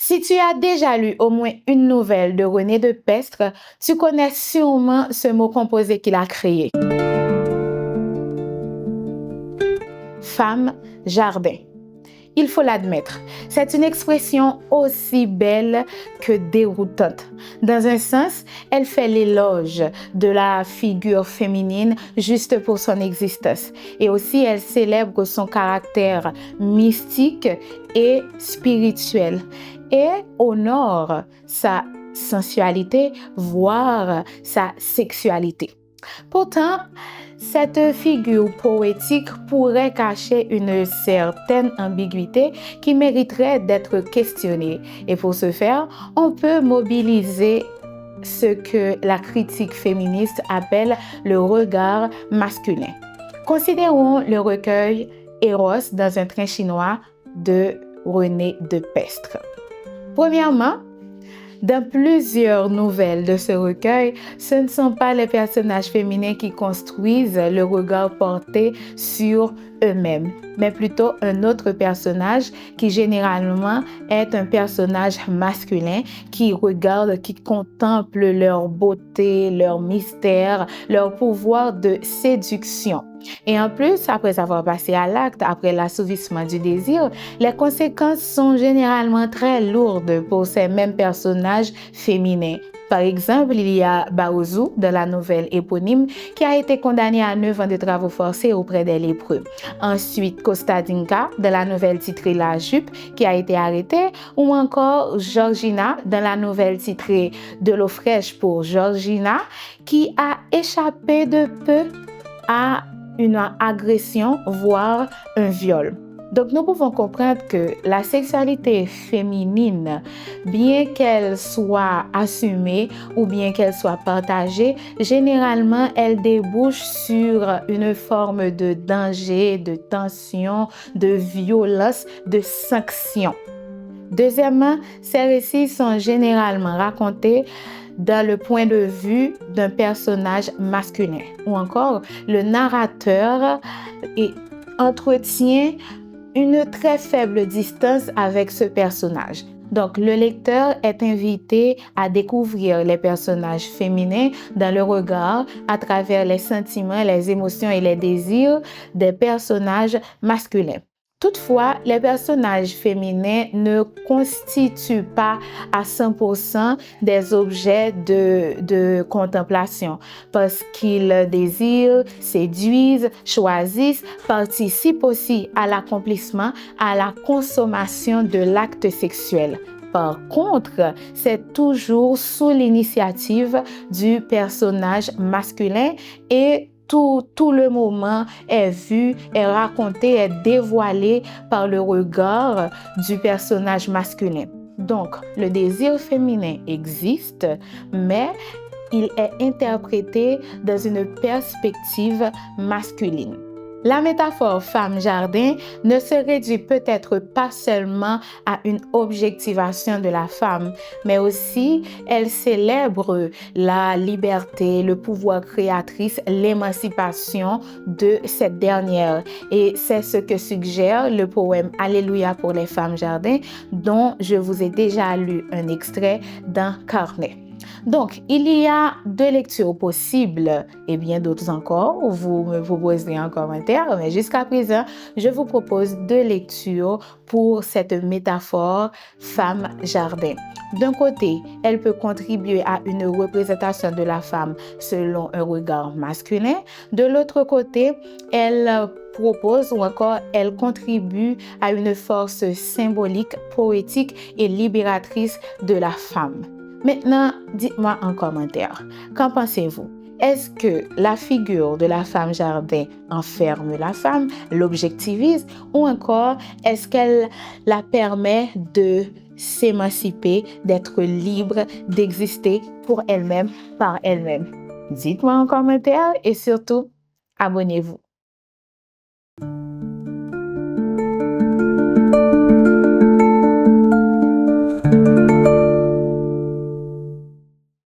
Si tu as déjà lu au moins une nouvelle de René de Pestre, tu connais sûrement ce mot composé qu'il a créé. Femme, jardin. Il faut l'admettre, c'est une expression aussi belle que déroutante. Dans un sens, elle fait l'éloge de la figure féminine juste pour son existence. Et aussi, elle célèbre son caractère mystique et spirituel et honore sa sensualité, voire sa sexualité. Pourtant, cette figure poétique pourrait cacher une certaine ambiguïté qui mériterait d'être questionnée. Et pour ce faire, on peut mobiliser ce que la critique féministe appelle le regard masculin. Considérons le recueil Eros dans un train chinois de René de Pestre. Premièrement, dans plusieurs nouvelles de ce recueil, ce ne sont pas les personnages féminins qui construisent le regard porté sur eux-mêmes, mais plutôt un autre personnage qui généralement est un personnage masculin qui regarde, qui contemple leur beauté, leur mystère, leur pouvoir de séduction. Et en plus, après avoir passé à l'acte, après l'assouvissement du désir, les conséquences sont généralement très lourdes pour ces mêmes personnages féminins. Par exemple, il y a Baozu de la nouvelle éponyme qui a été condamné à 9 ans de travaux forcés auprès des lépreux. Ensuite, Kostadinka de la nouvelle titrée La Jupe qui a été arrêtée, ou encore Georgina dans la nouvelle titrée De l'eau fraîche pour Georgina qui a échappé de peu à une agression, voire un viol. Donc, nous pouvons comprendre que la sexualité féminine, bien qu'elle soit assumée ou bien qu'elle soit partagée, généralement, elle débouche sur une forme de danger, de tension, de violence, de sanction. Deuxièmement, ces récits sont généralement racontés dans le point de vue d'un personnage masculin. Ou encore, le narrateur entretient une très faible distance avec ce personnage. Donc, le lecteur est invité à découvrir les personnages féminins dans le regard à travers les sentiments, les émotions et les désirs des personnages masculins. Toutefois, les personnages féminins ne constituent pas à 100% des objets de contemplation parce qu'ils désirent, séduisent, choisissent, participent aussi à l'accomplissement, à la consommation de l'acte sexuel. Par contre, c'est toujours sous l'initiative du personnage masculin et tout le moment est vu, est raconté, est dévoilé par le regard du personnage masculin. Donc, le désir féminin existe, mais il est interprété dans une perspective masculine. La métaphore femme-jardin ne se réduit peut-être pas seulement à une objectivation de la femme, mais aussi elle célèbre la liberté, le pouvoir créatrice, l'émancipation de cette dernière. Et c'est ce que suggère le poème Alléluia pour les femmes-jardins, dont je vous ai déjà lu un extrait dans Carnet. Donc, il y a 2 lectures possibles et bien d'autres encore. Vous me proposerez en commentaire, mais jusqu'à présent, je vous propose 2 lectures pour cette métaphore femme-jardin. D'un côté, elle peut contribuer à une représentation de la femme selon un regard masculin. De l'autre côté, elle propose ou encore elle contribue à une force symbolique, poétique et libératrice de la femme. Maintenant, dites-moi en commentaire, qu'en pensez-vous? Est-ce que la figure de la femme jardin enferme la femme, l'objectivise, ou encore est-ce qu'elle la permet de s'émanciper, d'être libre, d'exister pour elle-même, par elle-même? Dites-moi en commentaire et surtout, abonnez-vous.